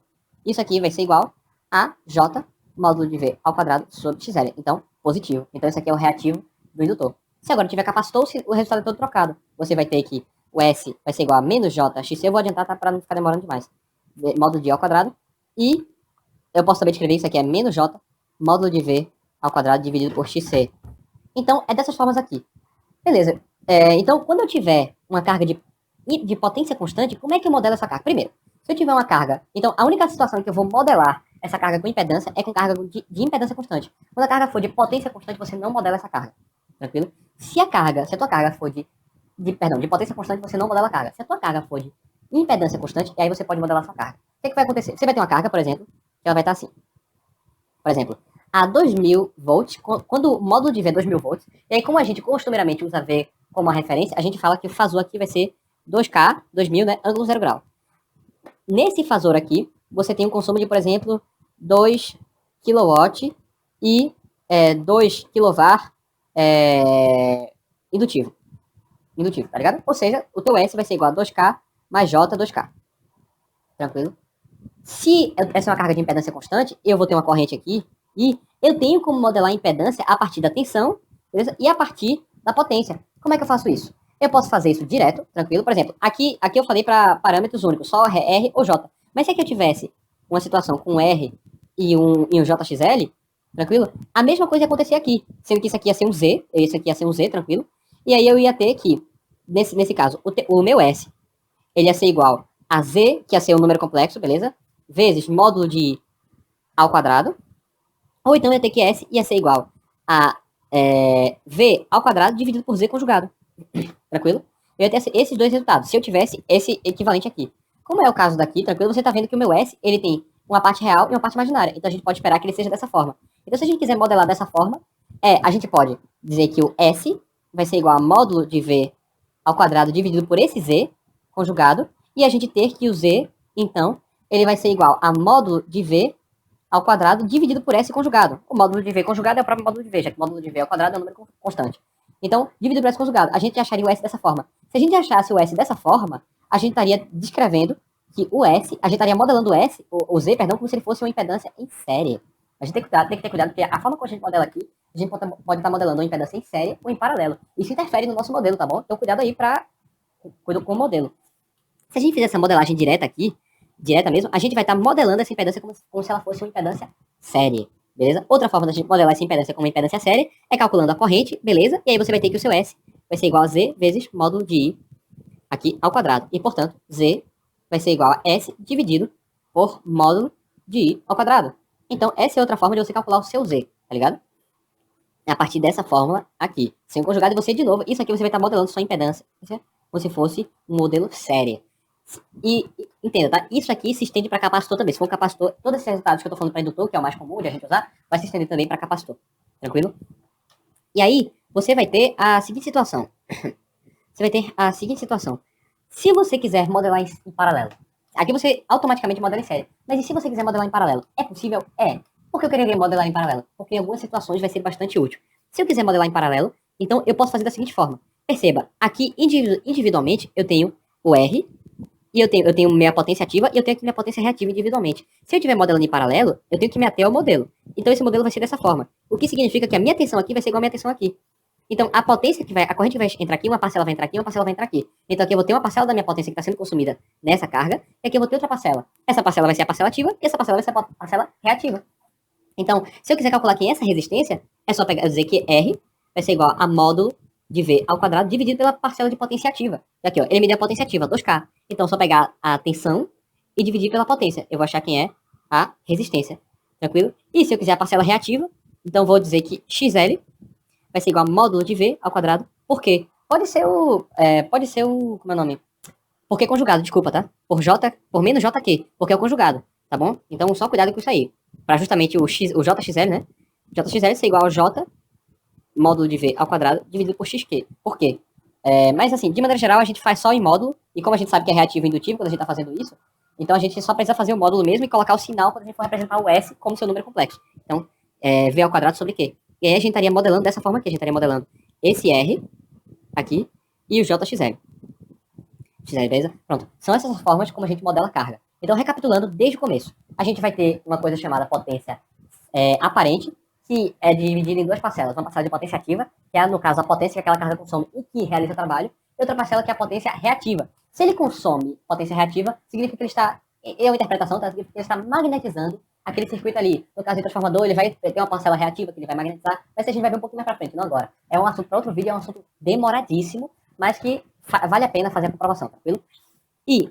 Isso aqui vai ser igual a j módulo de v ao quadrado sobre xl. Então, positivo. Então, isso aqui é o reativo do indutor. Se agora tiver capacitor, o resultado é todo trocado. Você vai ter que o S vai ser igual a menos jxc. Eu vou adiantar, tá, para não ficar demorando demais. Módulo de ao quadrado. E eu posso também escrever isso aqui é menos j módulo de v ao quadrado dividido por xc. Então, é dessas formas aqui. Beleza. Então, quando eu tiver uma carga de potência constante, como é que eu modelo essa carga? Primeiro, se eu tiver uma carga... Então, a única situação que eu vou modelar essa carga com impedância é com carga de impedância constante. Quando a carga for de potência constante, você não modela essa carga. Tranquilo? Se a tua carga for de potência constante, você não modela a carga. Se a tua carga for de impedância constante, aí você pode modelar a sua carga. O que vai acontecer? Você vai ter uma carga, por exemplo, que ela vai estar assim. Por exemplo, a 2000 volts, quando o módulo de V é 2000 volts, e aí como a gente costumeiramente usa V como uma referência, a gente fala que o fasor aqui vai ser 2K, 2000, né, ângulo 0 grau. Nesse fasor aqui, você tem um consumo de, por exemplo, 2 kW e 2 kVAR indutivo, tá ligado? Ou seja, o teu S vai ser igual a 2K mais J, 2K. Tranquilo? Se essa é uma carga de impedância constante, eu vou ter uma corrente aqui e eu tenho como modelar a impedância a partir da tensão, beleza? E a partir da potência. Como é que eu faço isso? Eu posso fazer isso direto, tranquilo? Por exemplo, aqui eu falei para parâmetros únicos, só R ou J. Mas se aqui eu tivesse uma situação com R e um JXL, tranquilo? A mesma coisa ia acontecer aqui, sendo que isso aqui ia ser um Z, esse aqui ia ser um Z, tranquilo? E aí eu ia ter que, nesse caso, o meu S, ele ia ser igual a Z, que ia ser um número complexo, beleza? Vezes módulo de I ao quadrado. Ou então eu ia ter que S ia ser igual a V ao quadrado dividido por Z conjugado. Tranquilo? Eu ia ter esses dois resultados, se eu tivesse esse equivalente aqui. Como é o caso daqui, tranquilo, você está vendo que o meu S, ele tem uma parte real e uma parte imaginária. Então a gente pode esperar que ele seja dessa forma. Então se a gente quiser modelar dessa forma, a gente pode dizer que o S vai ser igual a módulo de V ao quadrado dividido por esse Z conjugado. E a gente ter que o Z, então, ele vai ser igual a módulo de V ao quadrado dividido por S conjugado. O módulo de V conjugado é o próprio módulo de V, já que o módulo de V ao quadrado é um número constante. Então, dividido por S conjugado, a gente acharia o S dessa forma. Se a gente achasse o S dessa forma, a gente estaria descrevendo que o S, a gente estaria modelando o Z, como se ele fosse uma impedância em série. A gente tem que ter cuidado, porque a forma como a gente modela aqui, a gente pode estar modelando uma impedância em série ou em paralelo. Isso interfere no nosso modelo, tá bom? Então, cuidado aí com o modelo. Se a gente fizer essa modelagem direta aqui, direta mesmo, a gente vai estar modelando essa impedância como se ela fosse uma impedância série, beleza? Outra forma da gente modelar essa impedância como uma impedância série é calculando a corrente, beleza? E aí você vai ter que o seu S vai ser igual a Z vezes módulo de I aqui ao quadrado. E, portanto, Z vai ser igual a S dividido por módulo de I ao quadrado. Então, essa é outra forma de você calcular o seu Z, tá ligado? A partir dessa fórmula aqui. Sem conjugado, você, de novo, isso aqui você vai estar modelando sua impedância, como se fosse um modelo série. E entenda, tá? Isso aqui se estende para capacitor também. Se for um capacitor, todos esses resultados que eu tô falando para indutor, que é o mais comum de a gente usar, vai se estender também para capacitor. Tranquilo? E aí, você vai ter a seguinte situação. Se você quiser modelar em paralelo, aqui você automaticamente modela em série. Mas e se você quiser modelar em paralelo? É possível? É. Por que eu quereria modelar em paralelo? Porque em algumas situações vai ser bastante útil. Se eu quiser modelar em paralelo, então eu posso fazer da seguinte forma. Perceba, aqui individualmente eu tenho o R, e eu tenho minha potência ativa e eu tenho aqui minha potência reativa individualmente. Se eu estiver modelando em paralelo, eu tenho que me ater ao modelo. Então esse modelo vai ser dessa forma. O que significa que a minha tensão aqui vai ser igual a minha tensão aqui. Então a corrente que vai entrar aqui, uma parcela vai entrar aqui, uma parcela vai entrar aqui. Então aqui eu vou ter uma parcela da minha potência que está sendo consumida nessa carga, e aqui eu vou ter outra parcela. Essa parcela vai ser a parcela ativa e essa parcela vai ser a parcela reativa. Então, se eu quiser calcular aqui essa resistência, é só dizer que R vai ser igual a módulo de V ao quadrado dividido pela parcela de potência ativa. E aqui, ó, ele me deu a potência ativa, 2K. Então, é só pegar a tensão e dividir pela potência. Eu vou achar quem é a resistência. Tranquilo? E se eu quiser a parcela reativa, então vou dizer que XL vai ser igual a módulo de V ao quadrado. Por quê? Pode ser o, como é o nome? Porque conjugado, desculpa, tá? Por menos JQ, porque é o conjugado, tá bom? Então, só cuidado com isso aí. Para justamente o JXL, né? JXL ser igual ao J módulo de V ao quadrado dividido por XQ. Por quê? Mas assim, de maneira geral, a gente faz só em módulo, e como a gente sabe que é reativo e indutivo quando a gente está fazendo isso, então a gente só precisa fazer o módulo mesmo e colocar o sinal quando a gente for representar o S como seu número complexo. Então, V ao quadrado sobre Q. E aí a gente estaria modelando dessa forma aqui. A gente estaria modelando esse R aqui e o JXL. XL, beleza? Pronto. São essas formas como a gente modela a carga. Então, recapitulando desde o começo. A gente vai ter uma coisa chamada potência aparente, que é dividida em duas parcelas. Uma parcela de potência ativa, que é, no caso, a potência que aquela carga consome e que realiza trabalho. E outra parcela que é a potência reativa. Se ele consome potência reativa, significa que ele está, é uma interpretação, tá? Significa que ele está magnetizando aquele circuito ali. No caso do transformador, ele vai ter uma parcela reativa que ele vai magnetizar, mas a gente vai ver um pouquinho mais pra frente, não agora. É um assunto para outro vídeo, é um assunto demoradíssimo, mas que vale a pena fazer a comprovação, tranquilo? E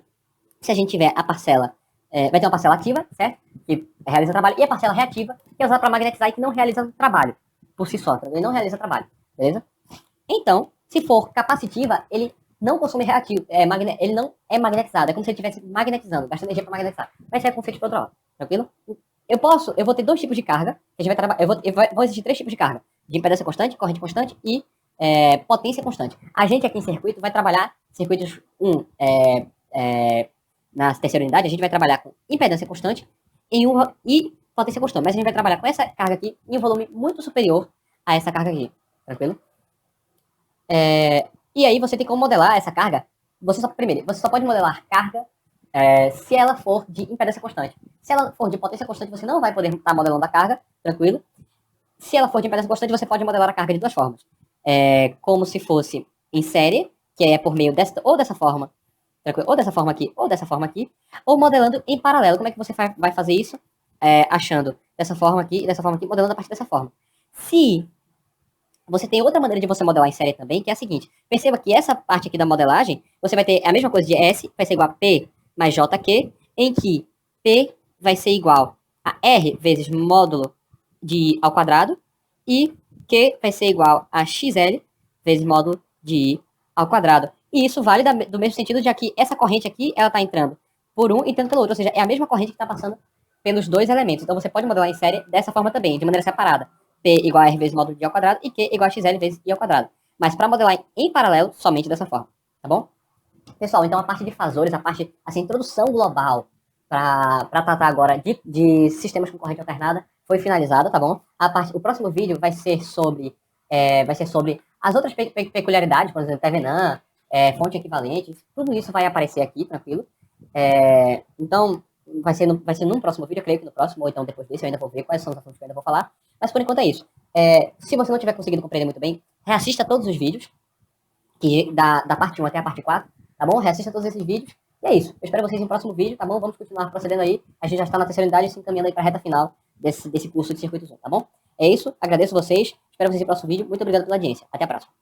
se a gente tiver a parcela, vai ter uma parcela ativa, certo? Que realiza trabalho, e a parcela reativa, que é usada para magnetizar e que não realiza trabalho por si só, ele não realiza trabalho, beleza? Então, se for capacitiva, ele não consome reativo, ele não é magnetizado, é como se ele estivesse magnetizando, gastando energia para magnetizar. Vai ser conceito para outra hora, tranquilo? Eu vou ter dois tipos de carga, que a gente vai trabalhar, vão existir três tipos de carga, de impedância constante, corrente constante e potência constante. A gente aqui em circuito vai trabalhar circuitos na terceira unidade, a gente vai trabalhar com impedância constante e potência constante, mas a gente vai trabalhar com essa carga aqui em um volume muito superior a essa carga aqui, tranquilo? E aí você tem como modelar essa carga. Primeiro, você só pode modelar carga se ela for de impedância constante. Se ela for de potência constante, você não vai poder estar modelando a carga, tranquilo? Se ela for de impedância constante, você pode modelar a carga de duas formas. Como se fosse em série, que é por meio dessa forma, tranquilo? Ou dessa forma aqui, ou dessa forma aqui, ou modelando em paralelo. Como é que você vai fazer isso? Achando dessa forma aqui e dessa forma aqui, modelando a partir dessa forma. Se você tem outra maneira de você modelar em série também, que é a seguinte. Perceba que essa parte aqui da modelagem, você vai ter a mesma coisa de S, vai ser igual a P mais JQ, em que P vai ser igual a R vezes módulo de I ao quadrado, e Q vai ser igual a XL vezes módulo de I ao quadrado. E isso vale do mesmo sentido de que essa corrente aqui, ela está entrando por um e entrando pelo outro, ou seja, é a mesma corrente que está passando pelos dois elementos. Então você pode modelar em série dessa forma também, de maneira separada. P igual a R vezes módulo de I ao quadrado e Q igual a XL vezes I ao quadrado. Mas para modelar em paralelo, somente dessa forma, tá bom? Pessoal, então a parte de fasores, essa introdução global para tratar agora de sistemas com corrente alternada foi finalizada, tá bom? O próximo vídeo vai ser sobre as outras peculiaridades, por exemplo, Thevenin, fonte equivalente, tudo isso vai aparecer aqui, tranquilo? Então, vai ser num próximo vídeo, eu creio que no próximo, ou então depois desse, eu ainda vou ver quais são os assuntos que eu ainda vou falar. Mas por enquanto é isso. Se você não tiver conseguido compreender muito bem, reassista todos os vídeos, da parte 1 até a parte 4, tá bom? Reassista todos esses vídeos. E é isso. Eu espero vocês no próximo vídeo, tá bom? Vamos continuar procedendo aí. A gente já está na terceira unidade e se encaminhando aí para a reta final desse curso de circuitos 1, tá bom? É isso. Agradeço vocês. Espero vocês no próximo vídeo. Muito obrigado pela audiência. Até a próxima.